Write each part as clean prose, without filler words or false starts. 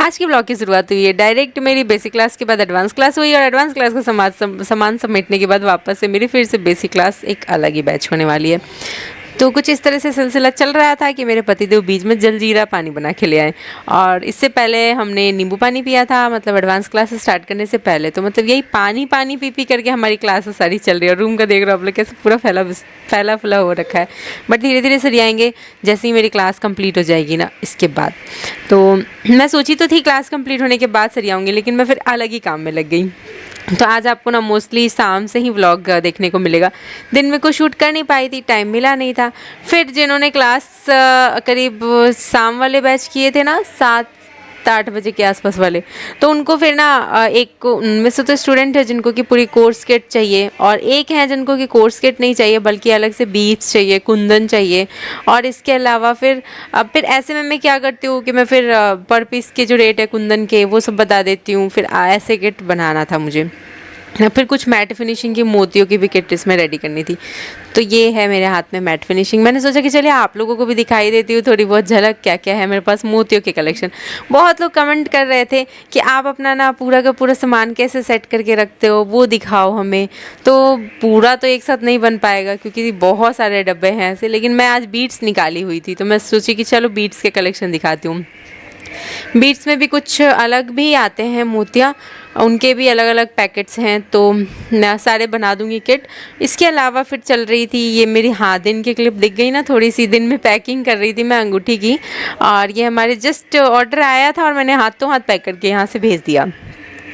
आज के ब्लॉग की शुरुआत हुई है डायरेक्ट मेरी बेसिक क्लास के बाद एडवांस क्लास हुई और एडवांस क्लास का सामान समेटने के बाद वापस से मेरी फिर से बेसिक क्लास एक अलग ही बैच होने वाली है। तो कुछ इस तरह से सिलसिला चल रहा था कि मेरे पतिदेव बीच में जलजीरा पानी बना के ले आए और इससे पहले हमने नींबू पानी पिया था, मतलब एडवांस क्लास स्टार्ट करने से पहले। तो मतलब यही पानी पानी पी पी करके हमारी क्लास सारी चल रही है और रूम का देख रहे हो आप लोग कैसे पूरा फैला फैला हो रखा है। बट धीरे धीरे सर आएंगे जैसे ही मेरी क्लास कंप्लीट हो जाएगी ना इसके बाद। तो मैं सोची तो थी क्लास कंप्लीट होने के बाद सर आऊँगी, लेकिन मैं फिर अलग ही काम में लग गई। तो आज आपको ना मोस्टली शाम से ही व्लॉग देखने को मिलेगा। दिन में कुछ शूट कर नहीं पाई थी, टाइम मिला नहीं था। फिर जिन्होंने क्लास करीब शाम वाले बैच किए थे ना 7-8 बजे के आसपास वाले, तो उनको फिर ना एक उनमें से तो स्टूडेंट है जिनको कि पूरी कोर्स किट चाहिए और एक है जिनको कि कोर्स किट नहीं चाहिए बल्कि अलग से बीज चाहिए, कुंदन चाहिए। और इसके अलावा फिर ऐसे में मैं क्या करती हूँ कि मैं फिर पर पीस के जो रेट है कुंदन के वो सब बता देती हूँ। फिर ऐसे किट बनाना था मुझे, फिर कुछ मैट फिनिशिंग की मोतियों की भी किट इसमें रेडी करनी थी। तो ये है मेरे हाथ में मैट फिनिशिंग। मैंने सोचा कि चलिए आप लोगों को भी दिखाई देती हूँ थोड़ी बहुत झलक क्या क्या है मेरे पास मोतियों के कलेक्शन। बहुत लोग कमेंट कर रहे थे कि आप अपना ना पूरा का पूरा सामान कैसे सेट करके रखते हो वो दिखाओ हमें। तो पूरा तो एक साथ नहीं बन पाएगा क्योंकि बहुत सारे डब्बे हैं ऐसे, लेकिन मैं आज बीट्स निकाली हुई थी तो मैं सोची कि चलो बीट्स के कलेक्शन दिखाती हूँ। बीट्स में भी कुछ अलग भी आते हैं मोतियाँ, उनके भी अलग अलग पैकेट्स हैं तो मैं सारे बना दूंगी किट। इसके अलावा फिर चल रही थी ये मेरी दिन की क्लिप दिख गई ना थोड़ी सी, दिन में पैकिंग कर रही थी मैं अंगूठी की और ये हमारे जस्ट ऑर्डर आया था और मैंने हाथों हाथ पैक करके यहाँ से भेज दिया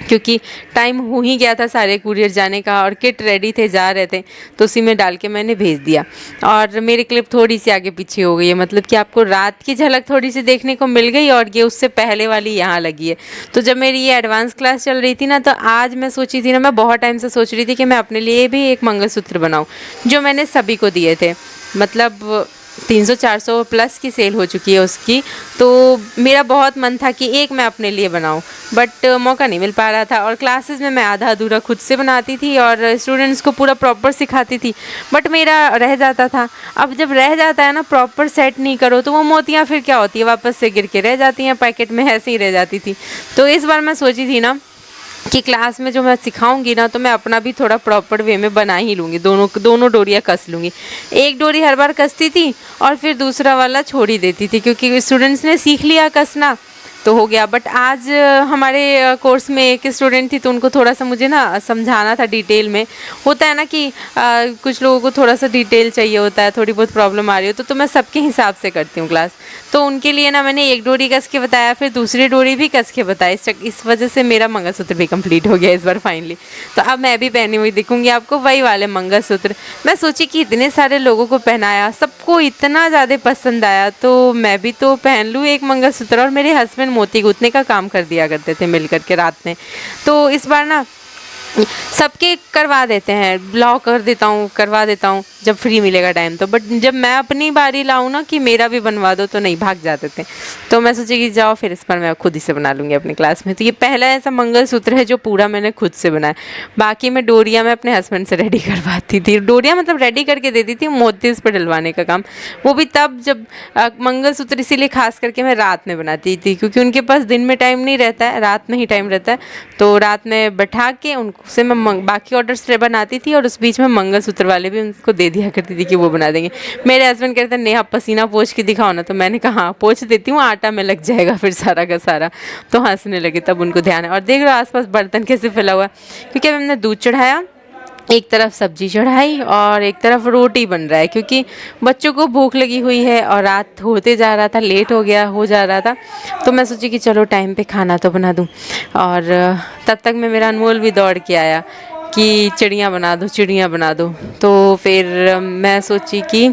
क्योंकि टाइम हो ही गया था सारे कुरियर जाने का और किट रेडी थे जा रहे थे, तो उसी में डाल के मैंने भेज दिया। और मेरी क्लिप थोड़ी सी आगे पीछे हो गई है, मतलब कि आपको रात की झलक थोड़ी सी देखने को मिल गई और ये उससे पहले वाली यहाँ लगी है। तो जब मेरी ये एडवांस क्लास चल रही थी ना तो आज मैं सोची थी ना, मैं बहुत टाइम से सोच रही थी कि मैं अपने लिए भी एक मंगलसूत्र बनाऊँ जो मैंने सभी को दिए थे। मतलब 300-400 प्लस की सेल हो चुकी है उसकी। तो मेरा बहुत मन था कि एक मैं अपने लिए बनाऊं, बट मौका नहीं मिल पा रहा था और क्लासेस में मैं आधा अधूरा खुद से बनाती थी और स्टूडेंट्स को पूरा प्रॉपर सिखाती थी, बट मेरा रह जाता था। अब जब रह जाता है ना, प्रॉपर सेट नहीं करो तो वो मोतियाँ फिर क्या होती है वापस से गिर के रह जाती हैं, पैकेट में ऐसे ही रह जाती थी। तो इस बार मैं सोची थी ना कि क्लास में जो मैं सिखाऊंगी ना तो मैं अपना भी थोड़ा प्रॉपर वे में बना ही लूँगी, दोनों डोरियाँ कस लूँगी। एक डोरी हर बार कसती थी और फिर दूसरा वाला छोड़ ही देती थी क्योंकि स्टूडेंट्स ने सीख लिया कसना तो हो गया। बट आज हमारे कोर्स में एक स्टूडेंट थी तो उनको थोड़ा सा मुझे ना समझाना था डिटेल में। होता है ना कि कुछ लोगों को थोड़ा सा डिटेल चाहिए होता है, थोड़ी बहुत प्रॉब्लम आ रही हो तो मैं सबके हिसाब से करती हूँ क्लास। तो उनके लिए ना मैंने एक डोरी कस के बताया, फिर दूसरी डोरी भी कस के बताई। इस वजह से मेरा मंगलसूत्र भी कंप्लीट हो गया इस बार फाइनली। तो अब मैं भी पहनी हुई दिखूंगी आपको, वही वाले मंगलसूत्र। मैं सोची कि इतने सारे लोगों को पहनाया, सबको इतना ज़्यादा पसंद आया तो मैं भी तो पहन लूँ एक मंगलसूत्र। और मेरे हस्बैंड मोती गूंथने का काम कर दिया करते थे मिल करके रात में, तो इस बार ना सबके करवा देते हैं, ब्लॉक कर देता हूँ, करवा देता हूँ जब फ्री मिलेगा टाइम तो। बट जब मैं अपनी बारी लाऊँ ना कि मेरा भी बनवा दो तो नहीं, भाग जाते थे। तो मैं सोची कि जाओ फिर इस पर मैं खुद ही से बना लूँगी अपनी क्लास में। तो ये पहला ऐसा मंगलसूत्र है जो पूरा मैंने खुद से बनाया। बाकी मैं डोरियाँ मैं अपने हस्बैंड से रेडी करवाती थी, डोरियाँ मतलब रेडी करके देती थी, मोती इस पर डलवाने का काम वो भी तब जब मंगलसूत्र इसीलिए खास करके मैं रात में बनाती थी क्योंकि उनके पास दिन में टाइम नहीं रहता है, रात में ही टाइम रहता है। तो रात में बैठा के उनसे मैं बाकी ऑर्डर्स बनाती थी और उस बीच में मंगलसूत्र वाले भी उनको दे दिया करती थी कि वो बना देंगे। मेरे हस्बैंड कहते हैं नेहा पसीना पोंछ के दिखाओ ना, तो मैंने कहा हाँ पोंछ देती हूँ, आटा में लग जाएगा फिर सारा का सारा। तो हंसने लगे, तब उनको ध्यान है। और देख रहे हो आसपास बर्तन कैसे फैला हुआ है क्योंकि अब हमने दूध चढ़ाया, एक तरफ सब्जी चढ़ाई और एक तरफ रोटी बन रहा है क्योंकि बच्चों को भूख लगी हुई है और रात होते जा रहा था, लेट हो जा रहा था। तो मैं सोची कि चलो टाइम पे खाना तो बना दूं। और तब तक में मेरा अनमोल भी दौड़ के आया कि चिड़ियाँ बना दो, चिड़ियाँ बना दो। तो फिर मैं सोची कि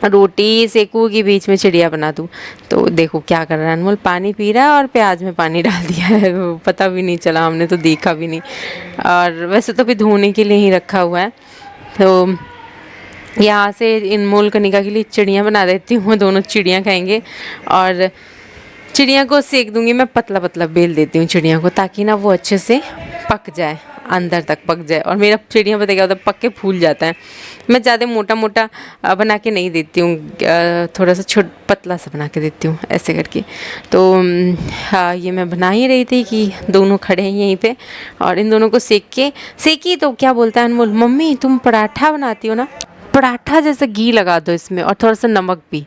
रोटी सेकू के बीच में चिड़िया बना दूँ। तो देखो क्या कर रहा है अनमोल, पानी पी रहा है और प्याज में पानी डाल दिया है, पता भी नहीं चला, हमने तो देखा भी नहीं। और वैसे तो भी धोने के लिए ही रखा हुआ है। तो यहाँ से अनमोल कनिका के लिए चिड़ियाँ बना देती हूँ, दोनों चिड़ियाँ खाएंगे। और चिड़िया को सेक दूंगी मैं, पतला पतला बेल देती हूँ चिड़िया को ताकि ना वो अच्छे से पक जाए, अंदर तक पक जाए। और मेरा चिड़िया पता क्या होता है, पक के फूल जाता है। मैं ज़्यादा मोटा मोटा बना के नहीं देती हूँ, थोड़ा सा पतला सा बना के देती हूँ ऐसे करके। तो हाँ, ये मैं बना ही रही थी कि दोनों खड़े हैं यहीं पे, और इन दोनों को सेकी तो क्या बोलता है अनमोल, मम्मी तुम पराठा बनाती हो ना, पराठा जैसा घी लगा दो इसमें और थोड़ा सा नमक भी।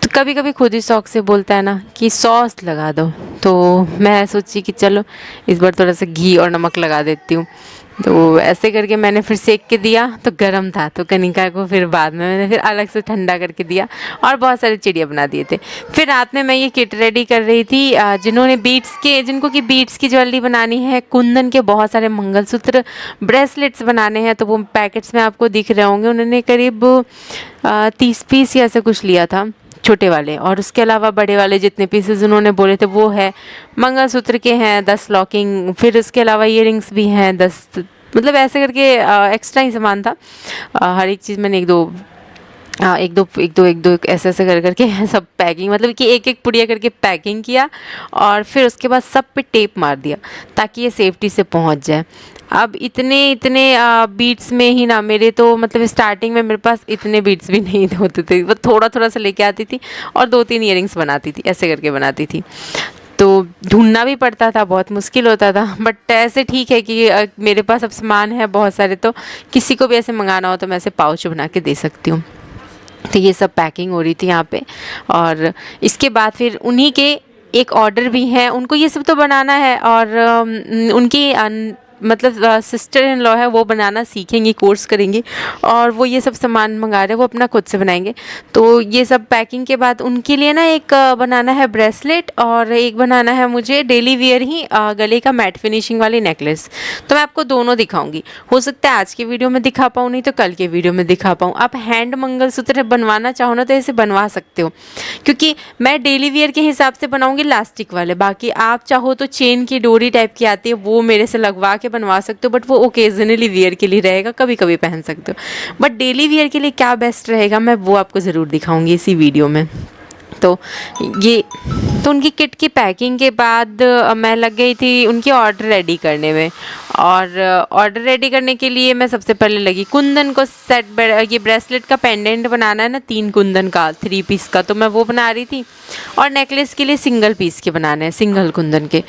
तो कभी कभी खुद ही शौक से बोलता है ना कि सॉस लगा दो, तो मैं सोची कि चलो इस बार थोड़ा सा घी और नमक लगा देती हूँ। तो ऐसे करके मैंने फिर सेक के दिया, तो गर्म था, तो कनिका को फिर बाद में मैंने फिर अलग से ठंडा करके दिया, और बहुत सारे चिड़िया बना दिए थे। फिर रात में मैं ये किट रेडी कर रही थी, जिनको कि बीट्स की ज्वेलरी बनानी है, कुंदन के बहुत सारे मंगलसूत्र, ब्रेसलेट्स बनाने हैं, तो वो पैकेट्स में आपको दिख रहे होंगे। उन्होंने करीब 30 पीस या ऐसे कुछ लिया था, छोटे वाले, और उसके अलावा बड़े वाले जितने पीसेस उन्होंने बोले थे वो है। मंगलसूत्र के हैं 10 लॉकिंग, फिर उसके अलावा ईयरिंग्स भी हैं 10, मतलब ऐसे करके एक्स्ट्रा ही सामान था। हर एक चीज़ मैंने एक दो ऐसे ऐसे कर करके सब पैकिंग, मतलब कि एक एक पुड़िया करके पैकिंग किया, और फिर उसके बाद सब पे टेप मार दिया ताकि ये सेफ्टी से पहुंच जाए। अब इतने बीट्स में ही ना, मेरे तो मतलब स्टार्टिंग में मेरे पास इतने बीट्स भी नहीं होते थे, वो थोड़ा थोड़ा सा लेके आती थी और 2-3 ईयरिंग्स बनाती थी, ऐसे करके बनाती थी। तो ढूंढना भी पड़ता था, बहुत मुश्किल होता था, बट ऐसे ठीक है कि मेरे पास अब सामान है बहुत सारे, तो किसी को भी ऐसे मंगाना हो तो मैं ऐसे पाउच बना के दे सकती हूँ। तो ये सब पैकिंग हो रही थी यहाँ पे, और इसके बाद फिर उन्हीं के एक ऑर्डर भी हैं, उनको ये सब तो बनाना है, और उनकी मतलब सिस्टर इन लॉ है, वो बनाना सीखेंगी, कोर्स करेंगी, और वो ये सब सामान मंगा रहे हैं, वो अपना खुद से बनाएंगे। तो ये सब पैकिंग के बाद उनके लिए ना एक बनाना है ब्रेसलेट, और एक बनाना है मुझे डेली वियर ही गले का मैट फिनिशिंग वाली नेकलेस। तो मैं आपको दोनों दिखाऊंगी, हो सकता है आज की वीडियो में दिखा पाऊँ, नहीं तो कल के वीडियो में दिखा पाऊँ। आप हैंड मंगलसूत्र बनवाना चाहो ना तो ऐसे बनवा सकते हो, क्योंकि मैं डेली वियर के हिसाब से बनाऊंगी लास्टिक वाले। बाकी आप चाहो तो चेन की डोरी टाइप की आती है, वो मेरे से लगवा के बनवा सकते हो, बट वो ओकेजनली वियर के लिए रहेगा, कभी कभी पहन सकते हो। बट डेली वियर के लिए क्या बेस्ट रहेगा, मैं वो आपको ज़रूर दिखाऊंगी इसी वीडियो में। तो ये तो उनकी किट की पैकिंग के बाद मैं लग गई थी उनकी ऑर्डर रेडी करने में, और ऑर्डर रेडी करने के लिए मैं सबसे पहले लगी कुंदन को ये ब्रेसलेट का पेंडेंट बनाना है ना, 3 कुंदन का 3 पीस का, तो मैं वो बना रही थी, और नेकलेस के लिए सिंगल पीस के बनाने हैं, सिंगल कुंदन के।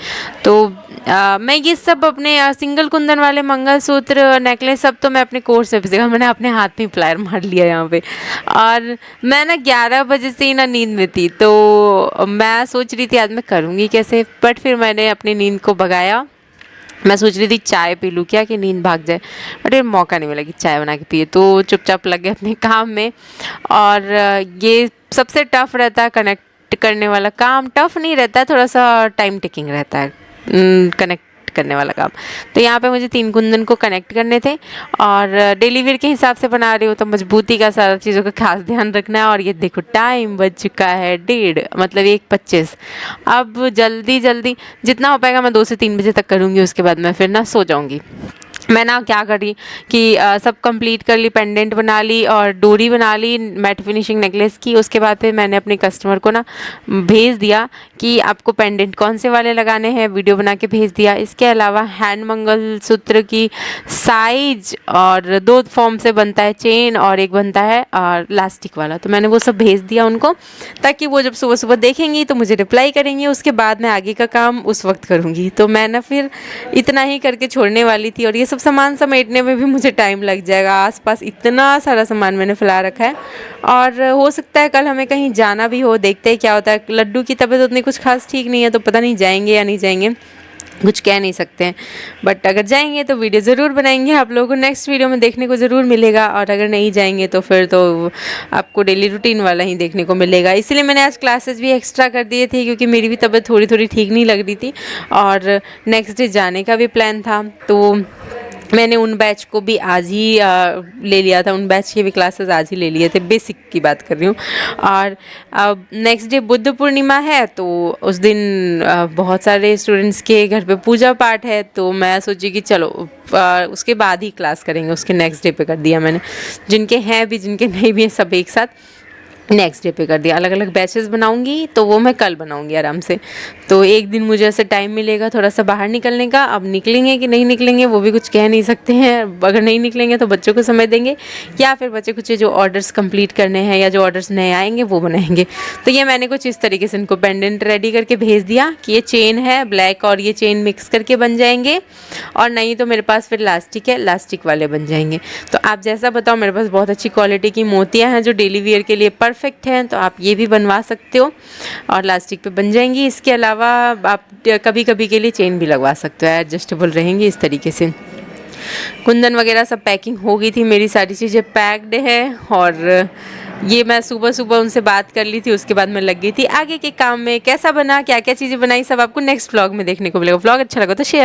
तो मैं ये सब अपने सिंगल कुंदन वाले मंगलसूत्र नेकलेस सब तो मैं अपने कोर्स से सीखा, मैंने अपने हाथ में प्लायर मार लिया यहाँ पे। और मैं ना 11 बजे से ही ना नींद में थी, तो मैं सोच रही थी आज मैं करूँगी कैसे, बट फिर मैंने अपनी नींद को भगाया। मैं सोच रही थी चाय पी लूँ क्या कि नींद भाग जाए, बट फिर मौका नहीं मिला कि चाय बना के पिए, तो चुपचाप लग गए अपने काम में। और ये सबसे टफ़ रहता है कनेक्ट करने वाला काम, टफ़ नहीं रहता है, थोड़ा सा टाइम टेकिंग रहता है कनेक्ट करने वाला काम। तो यहाँ पे मुझे 3 कुंदन को कनेक्ट करने थे, और डेली वेयर के हिसाब से बना रही हूँ, तो मजबूती का सारा चीज़ों का खास ध्यान रखना है। और ये देखो टाइम बज चुका है 1:30, मतलब 1:25। अब जल्दी जल्दी जितना हो पाएगा मैं 2 से 3 बजे तक करूँगी, उसके बाद मैं फिर ना सो जाऊँगी। मैं ना क्या करी कि सब कंप्लीट कर ली, पेंडेंट बना ली और डोरी बना ली मैट फिनिशिंग नेकलेस की। उसके बाद फिर मैंने अपने कस्टमर को ना भेज दिया कि आपको पेंडेंट कौन से वाले लगाने हैं, वीडियो बना के भेज दिया। इसके अलावा हैंड मंगलसूत्र की साइज और 2 फॉर्म से बनता है, चेन और एक बनता है और लास्टिक वाला, तो मैंने वो सब भेज दिया उनको, ताकि वो जब सुबह सुबह देखेंगी तो मुझे रिप्लाई करेंगी, उसके बाद मैं आगे का काम उस वक्त करूँगी। तो मैं ना फिर इतना ही करके छोड़ने वाली थी, और ये सब सामान समेटने में भी मुझे टाइम लग जाएगा। आसपास इतना सारा सामान मैंने फैला रखा है, और हो सकता है कल हमें कहीं जाना भी हो, देखते हैं क्या होता है। लड्डू की तबीयत उतनी कुछ खास ठीक नहीं है, तो पता नहीं जाएंगे या नहीं जाएंगे, कुछ कह नहीं सकते हैं। बट अगर जाएंगे तो वीडियो ज़रूर बनाएंगे, आप लोगों को नेक्स्ट वीडियो में देखने को ज़रूर मिलेगा। और अगर नहीं जाएंगे तो फिर तो आपको डेली रूटीन वाला ही देखने को मिलेगा। इसलिए मैंने आज क्लासेस भी एक्स्ट्रा कर दिए थे, क्योंकि मेरी भी तबीयत थोड़ी थोड़ी ठीक नहीं लग रही थी, और नेक्स्ट डे जाने का भी प्लान था। तो मैंने उन बैच को भी आज ही ले लिया था, उन बैच के भी क्लासेस आज ही ले लिए थे, बेसिक की बात कर रही हूँ। और अब नेक्स्ट डे बुद्ध पूर्णिमा है, तो उस दिन बहुत सारे स्टूडेंट्स के घर पे पूजा पाठ है, तो मैं सोची कि चलो उसके बाद ही क्लास करेंगे, उसके नेक्स्ट डे पे कर दिया मैंने। जिनके हैं भी जिनके नहीं भी हैं सब एक साथ। नेक्स्ट डे पे कर दिया। अलग अलग बैचेस बनाऊंगी तो वो मैं कल बनाऊंगी आराम से। तो एक दिन मुझे ऐसे टाइम मिलेगा थोड़ा सा बाहर निकलने का। अब निकलेंगे कि नहीं निकलेंगे वो भी कुछ कह नहीं सकते हैं। अगर नहीं निकलेंगे तो बच्चों को समय देंगे या फिर बच्चे कुछ जो ऑर्डर्स कंप्लीट करने हैं या जो ऑर्डर्स नए आएंगे वो बनाएंगे। तो ये मैंने कुछ इस तरीके से इनको पेंडेंट रेडी करके भेज दिया कि ये चेन है ब्लैक और ये चेन मिक्स करके बन जाएंगे, और नहीं तो मेरे पास फिर लास्टिक है, लास्टिक वाले बन जाएंगे। तो आप जैसा बताओ, मेरे पास बहुत अच्छी क्वालिटी की मोतियाँ हैं जो डेली वियर के लिए परफेक्ट हैं, तो आप ये भी बनवा सकते हो और लास्टिक पे बन जाएंगी। इसके अलावा आप कभी कभी के लिए चेन भी लगवा सकते हो, एडजस्टेबल रहेंगी इस तरीके से। कुंदन वगैरह सब पैकिंग हो गई थी, मेरी सारी चीज़ें पैक्ड है, और ये मैं सुबह सुबह उनसे बात कर ली थी, उसके बाद मैं लग गई थी आगे के काम में। कैसा बना, क्या क्या चीज़ें बनाई, सब आपको नेक्स्ट व्लॉग में देखने को मिलेगा। व्लॉग अच्छा लगा तो शेयर